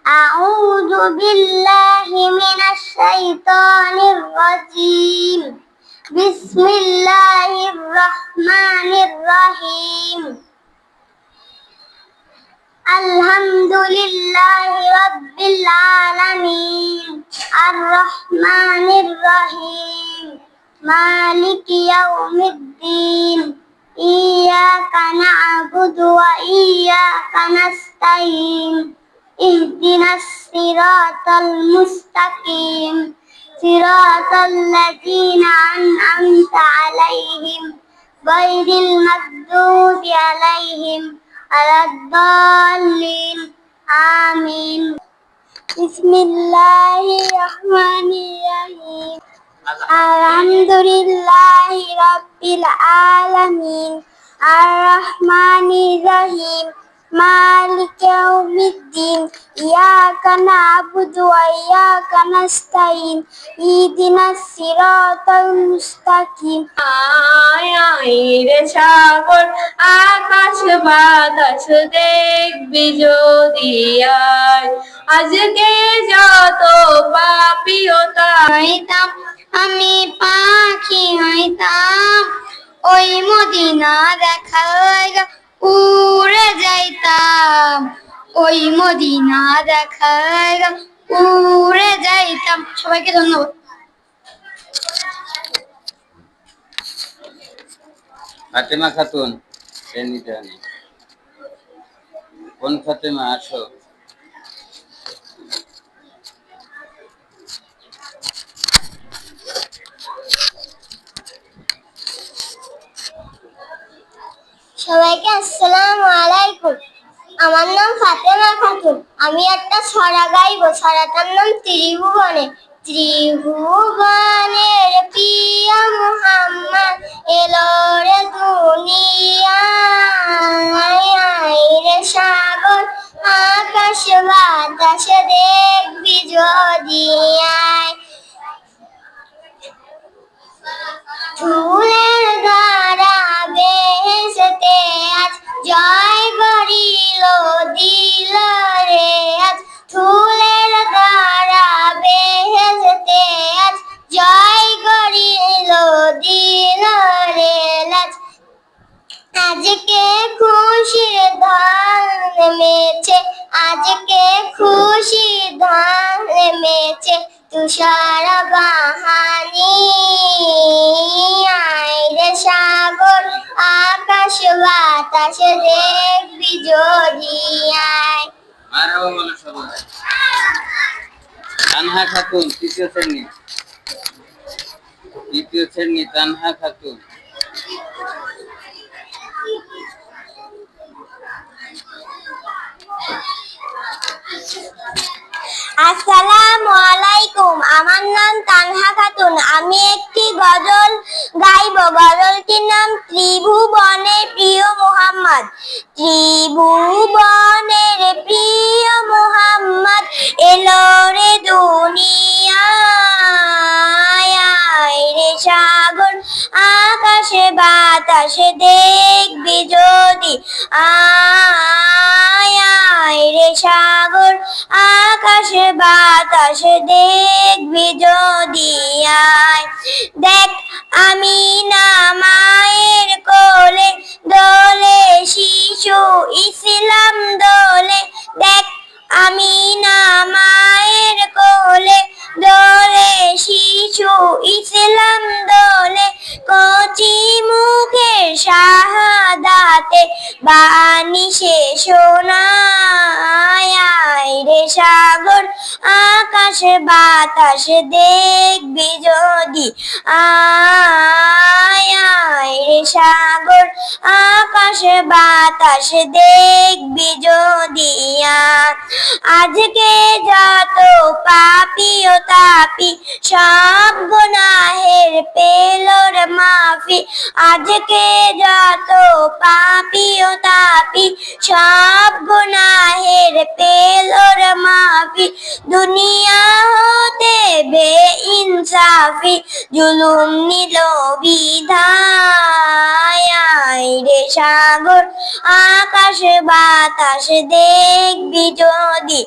أعوذ بالله من الشيطان الرجيم بسم الله الرحمن الرحيم الحمد لله رب العالمين الرحمن الرحيم مالك يوم الدين إياك نعبد وإياك نستعين اهدنا الصراط المستقيم صراط الذين أنعمت عليهم غير المغضوب عليهم على الضالين آمين بسم الله الرحمن الرحيم الحمد لله رب العالمين الرحمن الرحيم مالك يوم الدين إياك نعبد وإياك نستعين اهدنا الصراط المستقيم সাগর আকাশ বাতাস দেখবি যদি আজকে যত পাপিয়তা হইতাম আমি পাখি হইতাম ওই মদিনা দেখার উড়ে যাইতাম ওই মদিনা দেখার উড়ে যাইতাম। সবাইকে ধন্যবাদ। ফাতেমা খাতুন কোন ফাতেমা আসো। সবাইকে আসসালামু আলাইকুম। আমার নাম ফাতেমা খাতুন। আমি একটা ছড়া গাইবো। ছড়াটার নাম ত্রিভুবনে। ত্রিভুবনের প্রিয় মুহাম্মদ এলো রে দুনিয়ায় রে সাগর আকাশ বাতাস দেখবি যদি ফুলের ধারা বেহেশতে আজ জয় করিল দিল রে আজ ফুলের ধারা বেহেশতে আজ জয় করিল দিল রে আজ আজকে খুশির ধান নেমেছে আজকে খুশির ধান নেমেছে তুষার বাহানি আইরে সাগর আকাশ বাতাস দেখবি যদি আয়। মারহাবা বলো সবাই। তানহা খাতুন তৃতীয় শ্রেণী তানহা খাতুন। আসসালামু আলাইকুম। আমার নাম তানহা খাতুন। আমি একটি গজল গাইবো। গজলটির নাম ত্রিভুবনের প্রিয় মুহাম্মদ। ত্রিভুবনের প্রিয় মুহাম্মদ এলো রে দুনিয়ায় রে সাগর আকাশে বাতাসে দেখবি যদি আয় রে সাগর আকাশে বাতাসে দেখবি যদি আয়। দেখ আমি না মায়ের কোলে দোলে শিশু ইসলাম দোলে। দেখ আমি না মায়ের কোলে দোলে শিশু ইসলাম দোলে। কচি মুখের শাহাদাতে বাণী শেষ শোনায় রে সাগর আকাশে বাতাসে দেখবি যদি আয় রে সাগর আকাশে বাতাসে দেখবি যদি আজকে যত পাপি ও তাপি সব গুনাহের পেলোর মাফি। আজকে যত পাপি ও তাপি সব গুনাহের পেলোর মাফি। দুনিয়া হতে বেইনসাফি জুলুম নিল বিধায় রে সাগর আকাশ বাতাস দেখবি যদি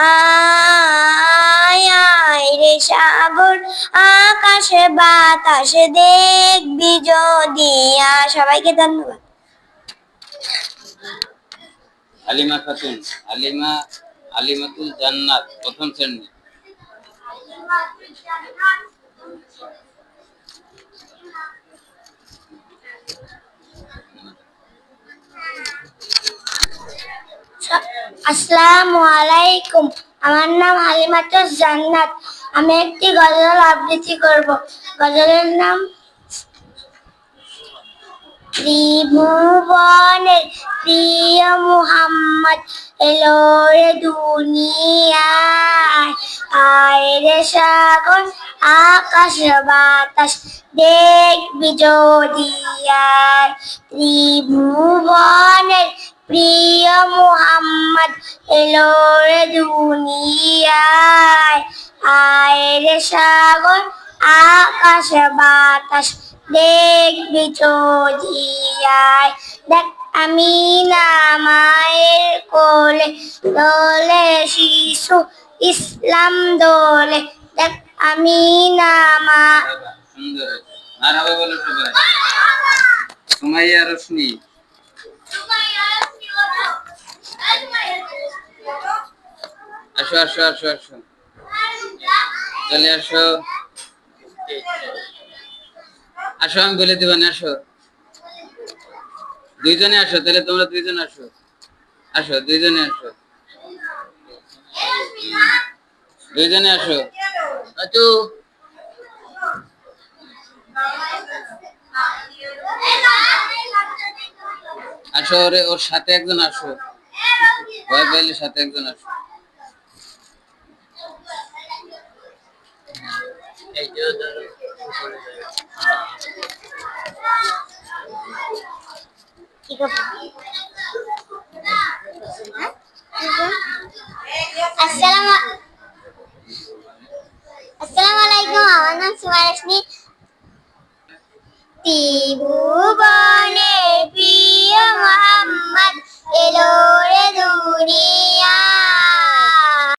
আয় আয় রে সাগর আকাশে বাতাসে দেখবি যদি সবাইকে ধন্যবাদ। আলিমা খাতুন, আলিমাতুল জান্নাত প্রথম শ্রেণী। আসসালামু আলাইকুম, আমার নাম হালিমাতুল জান্নাত। আমি একটি গজল আবৃত্তি করব। গজলের নাম ত্রিভুবনের প্রিয় মুহাম্মদ এলো রে দুনিয়ায়, আয় রে সাগর আকাশ বাতাস দেখবি যদি আয়। ত্রিভুবনের প্রিয় মুহাম্মদ এলো রে দুনিয়ায়, আয় রে সাগর আকাশ বাতাস দেখবি যদি আয়। দেখ আমিনা মায়ের কোলে দোলে শিশু ইসলাম দোলে, দেখ আমিনা মা। সুন্দর, মারহাবা বলো সবাই। সুমাইয়া রোশনি, আসো আসো আসো আসো, চলে আসো, আসো আমি বলে দিবা না, আসো দুইজনে আসো, তাহলে তোমরা দুইজন আসো, আসো দুইজনে আসো, দুইজনে আসো। আচ্ছা আসো, ওর সাথে একজন আসো, ভয় পাইলে সাথে একজন আসো। আসসালামু আলাইকুম, আমার নাম সুমাইয়া রোশনি। ত্রিভুবনের প্রিয় মুহাম্মদ এলো রে দুনিয়ায়,